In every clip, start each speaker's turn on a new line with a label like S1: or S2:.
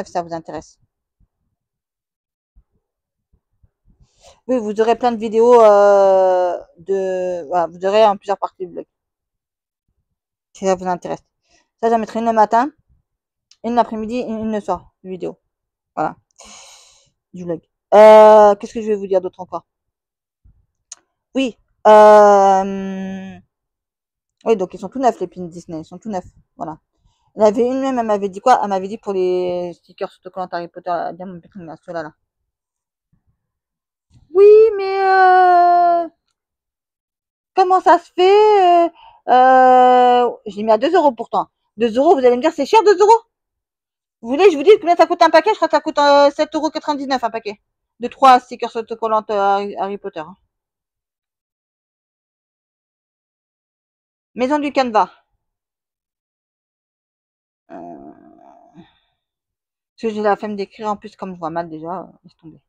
S1: ça vous intéresse. Oui, vous aurez plein de vidéos voilà, vous aurez en plusieurs parties du blog. Si ça vous intéresse. Ça, j'en mettrai une le matin, une l'après-midi, une le soir, vidéo. Voilà, du blog. Qu'est-ce que je vais vous dire d'autre encore? Oui, oui, donc ils sont tout neufs, les pins Disney, ils sont tout neufs. Voilà. Il y en avait une même, elle m'avait dit quoi? Elle m'avait dit pour les stickers autocollants Harry Potter, Diamond Painting, là, ceux-là, là. Oui, mais comment ça se fait? J'ai mis à 2 euros pourtant. 2 euros, vous allez me dire, c'est cher 2 euros? Vous voulez, je vous dis combien ça coûte un paquet? Je crois que ça coûte 7,99 € un paquet. De 3 stickers autocollants Harry Potter. Maison du Canevas. Parce que j'ai la flemme d'écrire en plus, comme je vois mal déjà. Laisse tomber.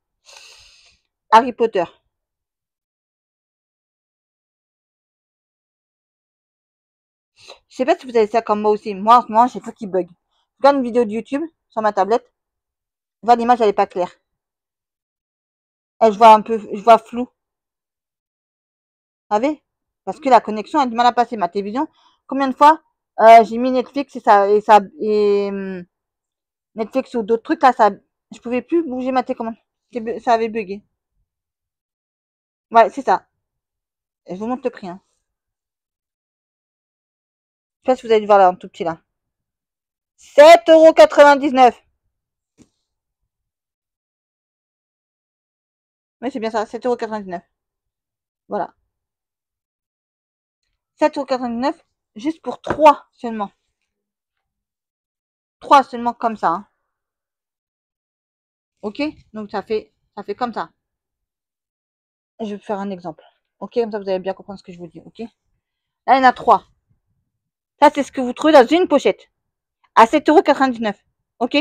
S1: Harry Potter. Je sais pas si vous avez ça comme moi aussi. Moi, en ce moment, j'ai tout qui bug. Je regarde une vidéo de YouTube sur ma tablette. Je vois l'image, elle est pas claire. Et je vois un peu, je vois flou. Vous savez? Parce que la connexion a du mal à passer. Ma télévision, combien de fois j'ai mis Netflix et Netflix ou d'autres trucs là, je pouvais plus bouger ma télécommande. Ça avait bugué. Ouais, c'est ça. Et je vous montre le prix. Hein. Je sais pas si vous avez dû voir là, en tout petit là. 7,99 €. Oui, c'est bien ça, 7,99 €. Voilà. 7,99 € juste pour 3 seulement. 3 seulement comme ça. Hein. Ok? Donc ça fait comme ça. Je vais vous faire un exemple. Ok? Comme ça vous allez bien comprendre ce que je vous dis. Ok? Là, il y en a 3. Ça, c'est ce que vous trouvez dans une pochette. À 7,99 €. Ok?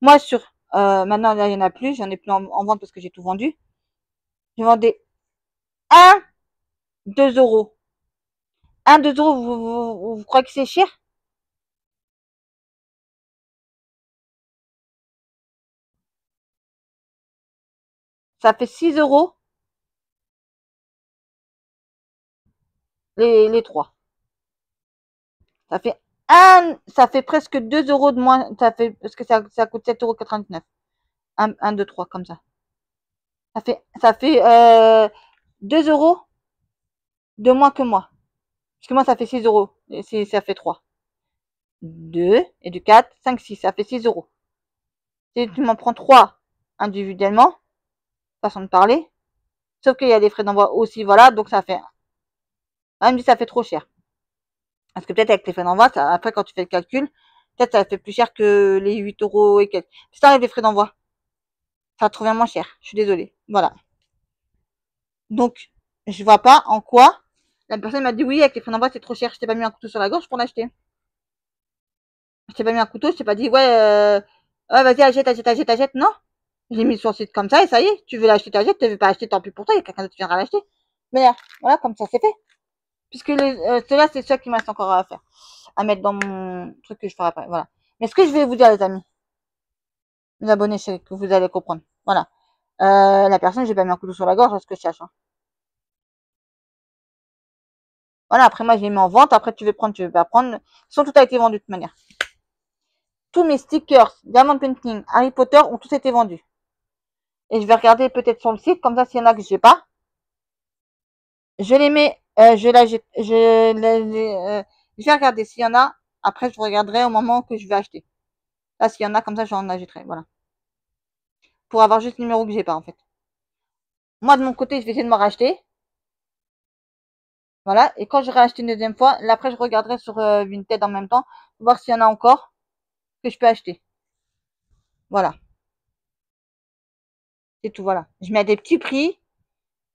S1: Moi, maintenant, là, il n'y en a plus. J'en ai plus en vente parce que j'ai tout vendu. Je vendais 1, 2 euros. 1, 2 euros, vous croyez que c'est cher? Ça fait 6 euros les 3. Ça fait presque 2 euros de moins. Parce que ça coûte 7,99 €. 1, 2, 3, comme ça. Ça fait 2 euros de moins que moi. Parce que moi, ça fait 6 euros. Et ça fait 3. 2 et du 4, 5, 6. Ça fait 6 euros. Si tu m'en prends 3 individuellement, façon de parler. Sauf qu'il y a des frais d'envoi aussi, voilà. Donc ça fait. Elle me dit ça fait trop cher. Parce que peut-être avec les frais d'envoi, après quand tu fais le calcul, peut-être ça fait plus cher que les 8 euros et quelques. Si t'enlèves les frais d'envoi, ça te revient moins cher. Je suis désolée. Voilà. Donc, je vois pas en quoi la personne m'a dit oui, avec les frais d'envoi, c'est trop cher. Je t'ai pas mis un couteau sur la gorge pour l'acheter. Je t'ai pas mis un couteau, je t'ai pas dit ouais, vas-y, achète, achète, achète, achète. Non. Je l'ai mis sur le site comme ça et ça y est. Tu veux l'acheter, t'achètes. Tu veux pas acheter, tant pis pour toi. Il y a quelqu'un d'autre qui viendra l'acheter. Mais voilà, comme ça, c'est fait. Puisque ceux-là, c'est ceux qui me reste encore à faire. À mettre dans mon truc que je ferai après. Voilà. Mais ce que je vais vous dire, les amis, les abonnés, c'est que vous allez comprendre. Voilà. La personne, j'ai pas mis un couteau sur la gorge, à ce que je cherche. Hein. Voilà, après moi, je les mis en vente. Après, tu veux prendre, tu veux pas prendre. Ils sont tout a été vendus de toute manière. Tous mes stickers, Diamond Painting, Harry Potter ont tous été vendus. Et je vais regarder peut-être sur le site, comme ça, s'il y en a que j'ai pas, je les mets, je vais regarder s'il y en a. Après, je regarderai au moment que je vais acheter. Là, s'il y en a, comme ça, j'en achèterai. Voilà. Pour avoir juste le numéro que j'ai pas, en fait. Moi, de mon côté, je vais essayer de me racheter. Voilà. Et quand j'aurai acheté une deuxième fois, là, après, je regarderai sur Vinted en même temps, voir s'il y en a encore que je peux acheter. Voilà. C'est tout, voilà. Je mets à des petits prix.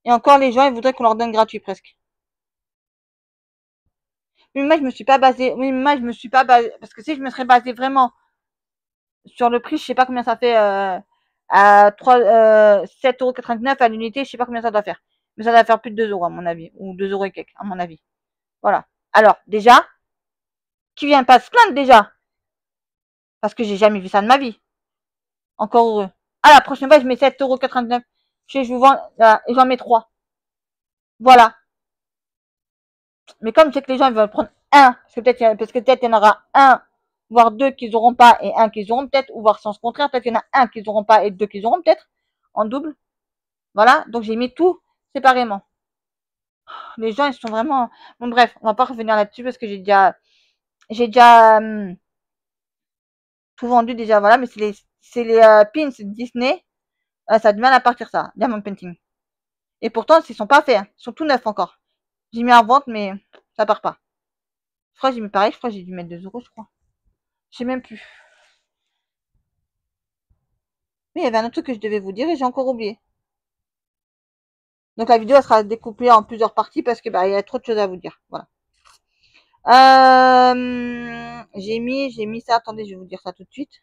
S1: Et encore, les gens, ils voudraient qu'on leur donne gratuit presque. Mais moi, je me suis pas basée. Oui, moi, je me suis pas basée. Parce que si je me serais basée vraiment sur le prix, je sais pas combien ça fait à 7,99 € à l'unité, je sais pas combien ça doit faire. Mais ça doit faire plus de 2 euros à mon avis. Ou 2 euros et quelques, à mon avis. Voilà. Alors, déjà, qui vient pas se plaindre déjà? Parce que j'ai jamais vu ça de ma vie. Encore heureux. Ah, la prochaine fois, je mets 7,99 €. Je vous vends, là, et j'en mets 3. Voilà. Mais comme je sais que les gens ils veulent prendre un, parce que peut-être il y en aura un, voire deux qu'ils n'auront pas et un qu'ils auront peut-être, ou voire sens contraire, peut-être qu'il y en a un qu'ils n'auront pas et deux qu'ils auront peut-être, en double. Voilà, donc j'ai mis tout séparément. Les gens ils sont vraiment. Bon bref, on va pas revenir là-dessus parce que j'ai déjà tout vendu déjà, voilà, mais c'est les pins Disney, ça a du mal à partir ça, Diamond Painting. Et pourtant, ils sont pas faits, hein, ils sont tout neufs encore. J'ai mis en vente, mais ça part pas. Je crois que j'ai mis pareil, je crois que j'ai dû mettre 2 €, je crois. Je sais même plus. Mais il y avait un autre truc que je devais vous dire et j'ai encore oublié. Donc la vidéo elle sera découpée en plusieurs parties parce que bah il y a trop de choses à vous dire. Voilà. J'ai mis ça. Attendez, je vais vous dire ça tout de suite.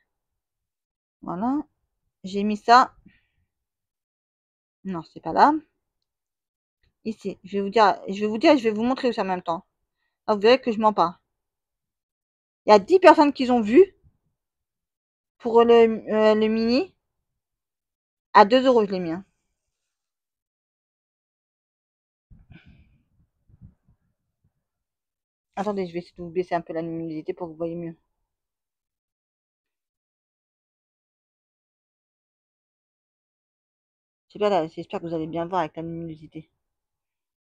S1: Voilà. J'ai mis ça. Non, c'est pas là. Ici. Je vais vous montrer aussi en même temps. Là, vous verrez que je mens pas. Il y a 10 personnes qui ont vu pour le mini. À 2 € je l'ai mis. Hein. Attendez, je vais essayer de vous baisser un peu la luminosité pour que vous voyez mieux. C'est pas là, j'espère que vous allez bien voir avec la luminosité.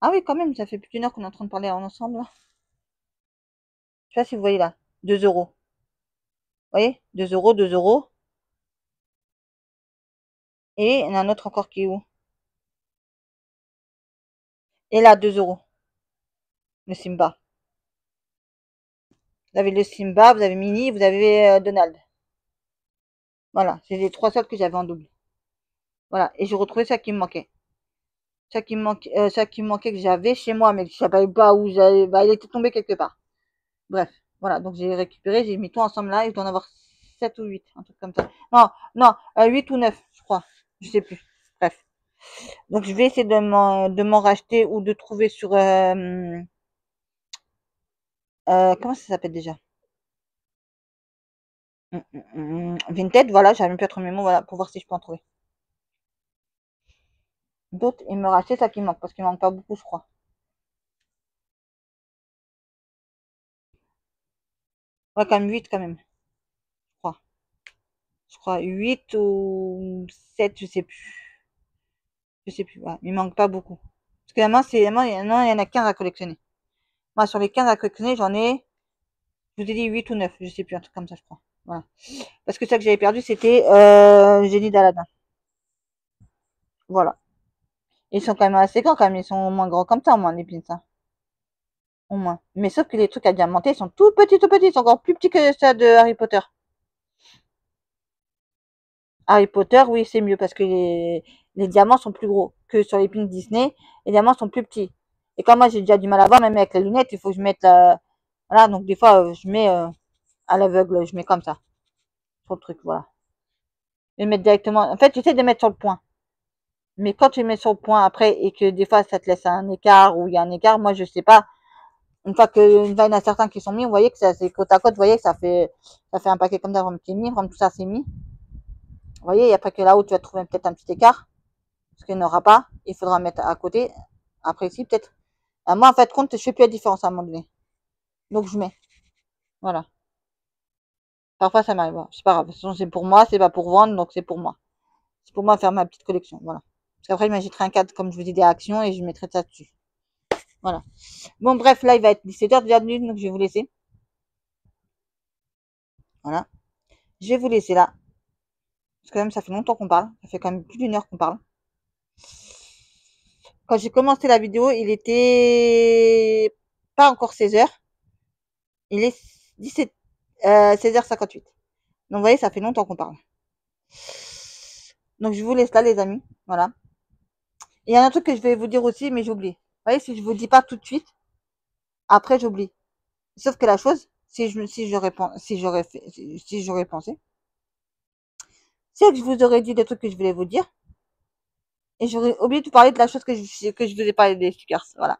S1: Ah oui, quand même, ça fait plus d'une heure qu'on est en train de parler ensemble. Là. Je sais pas si vous voyez là. 2 €. Vous voyez 2 €, 2 €. Et il y en a un autre encore qui est où? Et là, 2 €. Le Simba. Vous avez le Simba, vous avez Minnie, vous avez Donald. Voilà, c'est les trois seuls que j'avais en double. Voilà, et j'ai retrouvé ça qui me manquait. Ça qui me manquait que j'avais chez moi, mais que je savais pas où j'avais. Bah, il était tombé quelque part. Bref, voilà, donc j'ai récupéré, j'ai mis tout ensemble là, et je dois en avoir 7 ou 8, un truc comme ça. Non, non, 8 ou 9, je crois. Je sais plus. Bref. Donc je vais essayer de m'en racheter ou de trouver sur comment ça s'appelle déjà? Vinted, voilà, j'avais même plus à trouver mes mots, voilà, pour voir si je peux en trouver. D'autres, et me racheter ça qui manque, parce qu'il manque pas beaucoup, je crois. Ouais, quand même 8 quand même, je crois. Je crois 8 ou 7, je sais plus. Je sais plus, ouais, il manque pas beaucoup. Parce que il y en a 15 à collectionner. Moi, sur les 15 à collectionner, j'en ai, je vous ai dit 8 ou 9, je sais plus, un truc comme ça, je crois. Voilà. Parce que ça que j'avais perdu, c'était Génie d'Aladin. Voilà. Ils sont quand même assez grands, quand même. Ils sont au moins grands comme ça, au moins, les pins, hein. Au moins. Mais sauf que les trucs à diamanter, ils sont tout petits, tout petits. Ils sont encore plus petits que ça de Harry Potter. Harry Potter, oui, c'est mieux parce que les diamants sont plus gros que sur les pins Disney. Les diamants sont plus petits. Et comme moi, j'ai déjà du mal à voir, même avec les lunettes, il faut que je mette voilà, donc des fois, je mets à l'aveugle, je mets comme ça. Sur le truc, voilà. Je vais mettre directement. En fait, j'essaie de mettre sur le point. Mais quand tu mets sur le point après et que des fois ça te laisse un écart ou il y a un écart, moi je sais pas. Une fois il y en a certains qui sont mis, vous voyez que ça c'est côte à côte, vous voyez que ça fait un paquet comme ça, comme qui est mis, comme tout ça c'est mis. Vous voyez, et après que là-haut tu vas trouver peut-être un petit écart, parce qu'il n'y en aura pas, il faudra mettre à côté. Après ici peut-être. Moi en fait compte, je fais plus la différence à un moment donné. Donc je mets. Voilà. Parfois ça m'arrive. Voilà. C'est pas grave. De toute façon c'est pour moi, c'est pas pour vendre, donc c'est pour moi. C'est pour moi faire ma petite collection. Voilà. Parce qu'après je m'achèterai un cadre comme je vous dis des actions et je mettrai ça dessus. Voilà. Bon, bref, là, il va être 17 h déjà de nuit, donc je vais vous laisser. Voilà. Je vais vous laisser là. Parce que quand même, ça fait longtemps qu'on parle. Ça fait quand même plus d'une heure qu'on parle. Quand j'ai commencé la vidéo, il était pas encore 16 h. Il est 17, 16 h 58. Donc, vous voyez, ça fait longtemps qu'on parle. Donc, je vous laisse là, les amis. Voilà. Et il y a un truc que je vais vous dire aussi, mais j'oublie. Vous voyez, si je vous dis pas tout de suite, après, j'oublie. Sauf que la chose, si j'aurais pensé, c'est que je vous aurais dit des trucs que je voulais vous dire. Et j'aurais oublié de vous parler de la chose que je vous ai parlé des stickers. Voilà.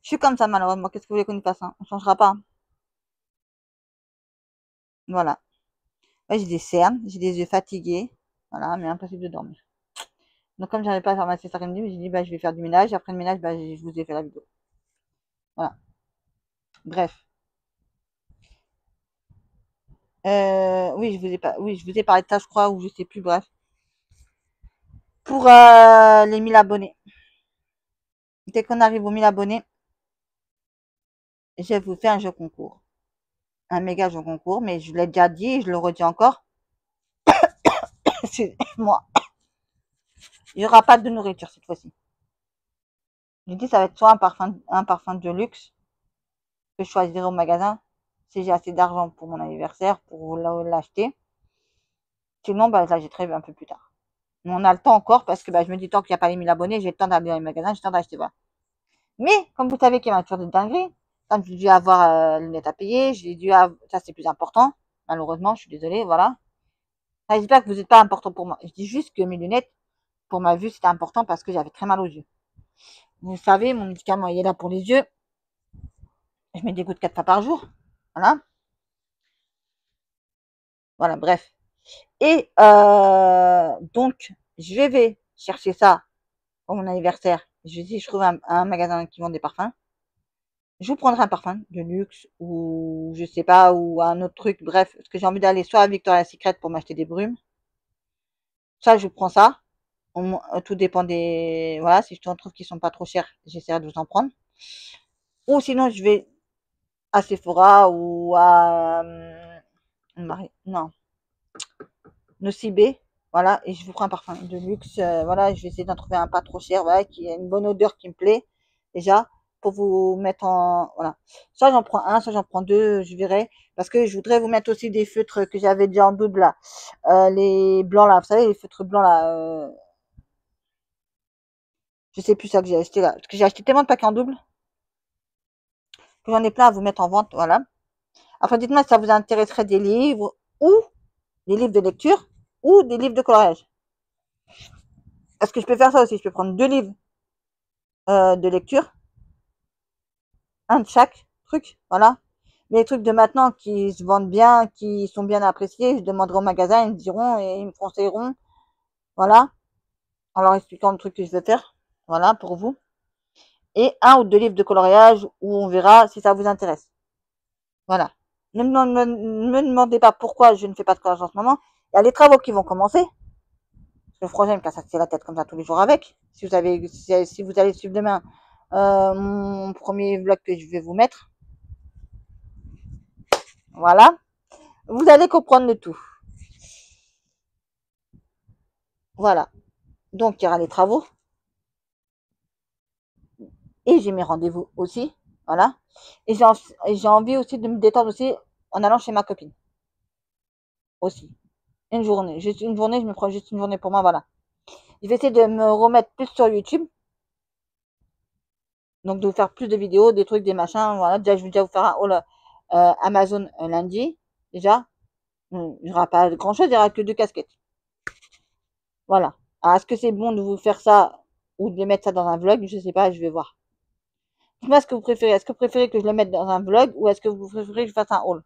S1: Je suis comme ça, malheureusement. Qu'est-ce que vous voulez qu'on y fasse, hein? On changera pas. Hein. Voilà. Ouais, j'ai des cernes, j'ai des yeux fatigués. Voilà, mais impossible de dormir. Donc, comme j'arrivais pas à faire ma sieste après-midi, j'ai dit, bah, je vais faire du ménage. Après le ménage, bah, je vous ai fait la vidéo. Voilà. Bref. Oui, je vous ai parlé de ça, je crois, ou je sais plus, bref. Pour les 1000 abonnés. Dès qu'on arrive aux 1000 abonnés, je vais vous faire un jeu concours. Un méga jeu concours, mais je l'ai déjà dit et je le redis encore. Excusez-moi. Il n'y aura pas de nourriture cette fois-ci. Je dis, ça va être soit un parfum de luxe que je choisirai au magasin si j'ai assez d'argent pour mon anniversaire pour l'acheter. Sinon, bah, je l'achèterai un peu plus tard. Mais on a le temps encore parce que bah, je me dis tant qu'il n'y a pas les 1000 abonnés, j'ai le temps d'aller dans les magasins, j'ai le temps d'acheter. Voilà. Mais comme vous savez qu'il y a toujours des dingueries, quand j'ai dû avoir les lunettes à payer, j'ai dû avoir... ça c'est plus important. Malheureusement, je suis désolée, voilà. Enfin, j'espère que vous n'êtes pas important pour moi. Je dis juste que mes lunettes, pour ma vue, c'était important parce que j'avais très mal aux yeux. Vous savez, mon médicament il est là pour les yeux. Je mets des gouttes 4 fois par jour. Voilà. Voilà, bref. Et donc, je vais chercher ça pour mon anniversaire. Si je trouve un magasin qui vend des parfums, je vous prendrai un parfum de luxe ou je sais pas, ou un autre truc. Bref, parce que j'ai envie d'aller soit à Victoria's Secret pour m'acheter des brumes. Ça, je prends ça. Tout dépend des... Voilà, si je trouve qu'ils sont pas trop chers, j'essaierai de vous en prendre. Ou sinon, je vais à Sephora ou à... non, Nocibé. Voilà, et je vous prends un parfum de luxe. Voilà, je vais essayer d'en trouver un pas trop cher, voilà, qui a une bonne odeur qui me plaît, déjà, pour vous mettre en... Voilà. Soit j'en prends un, soit j'en prends deux, je verrai. Parce que je voudrais vous mettre aussi des feutres que j'avais déjà en double, là. Les blancs, là, vous savez, les feutres blancs, là. Je sais plus ça que j'ai acheté, là. Parce que j'ai acheté tellement de paquets en double que j'en ai plein à vous mettre en vente, voilà. Après, dites-moi si ça vous intéresserait des livres ou des livres de lecture ou des livres de coloriage. Est-ce que je peux faire ça aussi? Je peux prendre deux livres de lecture, un de chaque truc, voilà. Les trucs de maintenant qui se vendent bien, qui sont bien appréciés, je demanderai au magasin, ils me diront et ils me conseilleront, voilà, en leur expliquant le truc que je veux faire, voilà, pour vous. Et un ou deux livres de coloriage où on verra si ça vous intéresse. Voilà. Ne me demandez pas pourquoi je ne fais pas de coloriage en ce moment. Il y a les travaux qui vont commencer. Le frangin me casse la tête comme ça tous les jours avec. Si vous allez suivre demain mon premier vlog que je vais vous mettre, voilà, vous allez comprendre le tout. Voilà. Donc il y aura les travaux et j'ai mes rendez-vous aussi, voilà. Et j'ai envie aussi de me détendre aussi en allant chez ma copine aussi. Une journée, juste une journée, je me prends juste une journée pour moi, voilà. Je vais essayer de me remettre plus sur YouTube. Donc, de vous faire plus de vidéos, des trucs, des machins. Voilà. Déjà, je vais déjà vous faire un haul Amazon lundi. Déjà. Il n'y aura pas grand chose, il n'y aura que deux casquettes. Voilà. Alors, est-ce que c'est bon de vous faire ça ou de mettre ça dans un vlog? Je sais pas, je vais voir. Dites-moi ce que vous préférez. Est-ce que vous préférez que je le mette dans un vlog ou est-ce que vous préférez que je fasse un haul?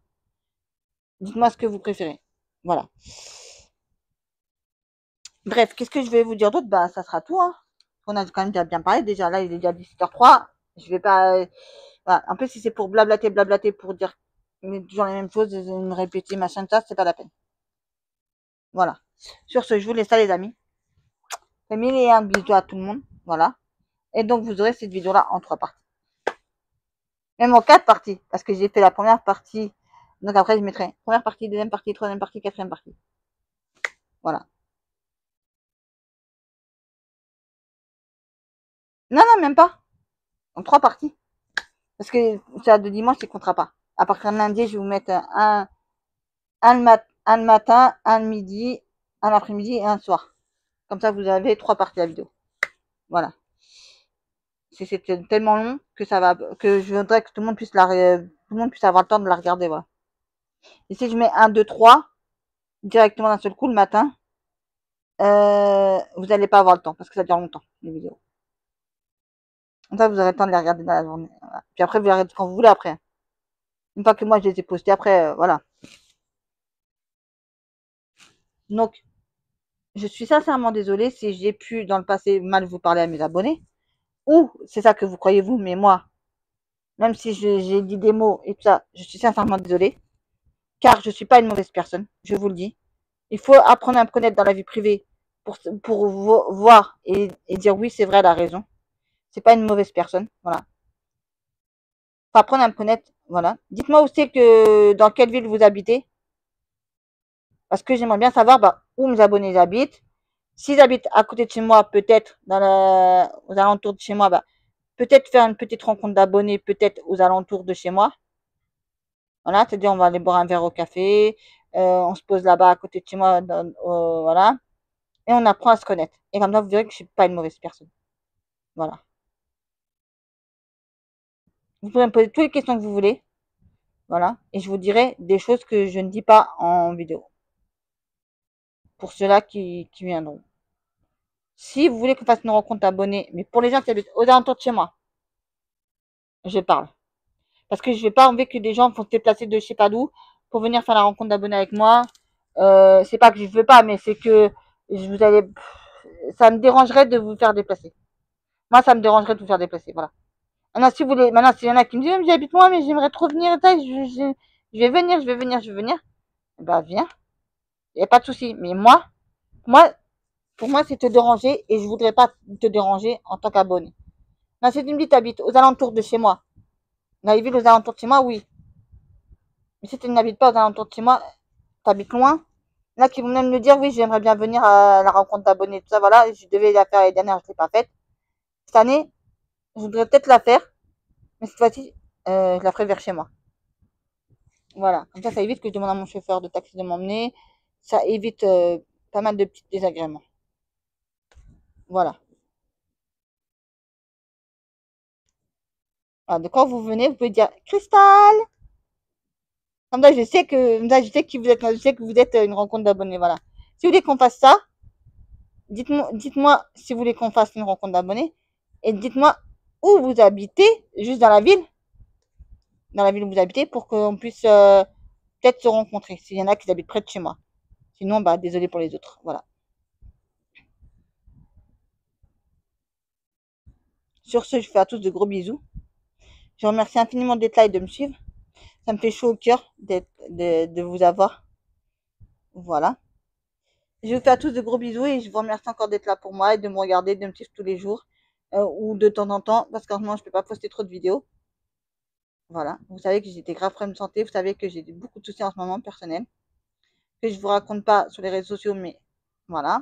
S1: Dites-moi ce que vous préférez. Voilà. Bref, qu'est-ce que je vais vous dire d'autre? Bah, ça sera tout, hein. On a quand même déjà bien parlé. Déjà, là, il est déjà 17h03. Je vais pas, voilà. En plus, si c'est pour blablater, pour dire toujours les mêmes choses, me répéter, machin, ça, c'est pas la peine. Voilà. Sur ce, je vous laisse ça, les amis. Fais mille et un bisous à tout le monde. Voilà. Et donc, vous aurez cette vidéo-là en 3 parties. Même en 4 parties. Parce que j'ai fait la première partie. Donc après, je mettrai première partie, deuxième partie, troisième partie, quatrième partie. Voilà. Non, non, même pas. En 3 parties. Parce que ça de dimanche, c'est comptera pas. À partir de lundi, je vais vous mettre un le matin, un le midi, un l'après-midi et un le soir. Comme ça, vous avez 3 parties à la vidéo. Voilà. C'est tellement long que ça va, que je voudrais que tout le monde puisse tout le monde puisse avoir le temps de la regarder, voilà. Et si je mets 1, 2, 3 directement d'un seul coup le matin, vous n'allez pas avoir le temps parce que ça dure longtemps, les vidéos. Comme ça, vous aurez le temps de les regarder dans la journée. Voilà. Puis après, vous les regardez quand vous voulez après. Une fois que moi je les ai postés après, voilà. Donc, je suis sincèrement désolée si j'ai pu, dans le passé, mal vous parler à mes abonnés. Ou c'est ça que vous croyez vous, mais moi, même si j'ai dit des mots et tout ça, je suis sincèrement désolée. Car je ne suis pas une mauvaise personne, je vous le dis. Il faut apprendre à me connaître dans la vie privée pour voir et dire oui, c'est vrai, elle a raison. C'est pas une mauvaise personne, voilà. Faut apprendre à me connaître, voilà. Dites-moi où c'est que, dans quelle ville vous habitez, parce que j'aimerais bien savoir où mes abonnés habitent. S'ils habitent à côté de chez moi, peut-être aux alentours de chez moi, peut-être faire une petite rencontre d'abonnés, peut-être aux alentours de chez moi. Voilà, c'est-à-dire on va aller boire un verre au café, on se pose là-bas à côté de chez moi, voilà, et on apprend à se connaître. Et comme ça, vous verrez que je suis pas une mauvaise personne. Voilà. Vous pouvez me poser toutes les questions que vous voulez, voilà, et je vous dirai des choses que je ne dis pas en vidéo. Pour ceux-là qui viendront. Si vous voulez qu'on fasse une rencontre d'abonnés, mais pour les gens qui habitent aux alentours de chez moi, je parle. Parce que je vais pas envie que des gens vont se déplacer de je sais pas d'où pour venir faire la rencontre d'abonnés avec moi. C'est pas que je veux pas, mais c'est que vous allez, ça me dérangerait de vous faire déplacer. Moi, ça me dérangerait de vous faire déplacer, voilà. Maintenant, s'il y en a qui me disent, j'habite moi, mais j'aimerais trop venir, je vais venir, je vais venir, je vais venir. Bah, viens. Il n'y a pas de souci. Mais moi, pour moi, c'est te déranger et je voudrais pas te déranger en tant qu'abonné. Non, si tu me dis, tu habites aux alentours de chez moi, dans les villes aux alentours de chez moi, oui. Mais si tu n'habites pas aux alentours de chez moi, tu habites loin. Là, qui vont même me dire, oui, j'aimerais bien venir à la rencontre d'abonnés, tout ça, voilà. Je devais la faire l'année dernière, je ne l'ai pas faite. Cette année, je voudrais peut-être la faire, mais cette fois-ci, je la ferai vers chez moi. Voilà. Comme ça évite que je demande à mon chauffeur de taxi de m'emmener. Ça évite pas mal de petits désagréments. Voilà. Alors, de quand vous venez, vous pouvez dire Cristal. Comme ça, je sais que vous êtes une rencontre d'abonnés. Voilà. Si vous voulez qu'on fasse ça, dites-moi si vous voulez qu'on fasse une rencontre d'abonnés et dites-moi où vous habitez, juste dans la ville où vous habitez, pour qu'on puisse peut-être se rencontrer. S'il y en a qui habitent près de chez moi. Sinon, désolé pour les autres. Voilà. Sur ce, je fais à tous de gros bisous. Je vous remercie infiniment d'être là et de me suivre. Ça me fait chaud au cœur de vous avoir. Voilà. Je vous fais à tous de gros bisous et je vous remercie encore d'être là pour moi et de me regarder, de me suivre tous les jours ou de temps en temps parce qu'en ce moment je ne peux pas poster trop de vidéos. Voilà. Vous savez que j'ai des graves problèmes de santé. Vous savez que j'ai beaucoup de soucis en ce moment personnels que je ne vous raconte pas sur les réseaux sociaux, mais voilà.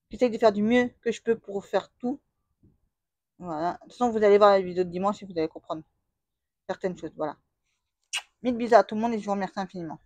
S1: J'essaie de faire du mieux que je peux pour faire tout. Voilà. De toute façon, vous allez voir la vidéo de dimanche et vous allez comprendre certaines choses. Voilà. Mille bisous à tout le monde et je vous remercie infiniment.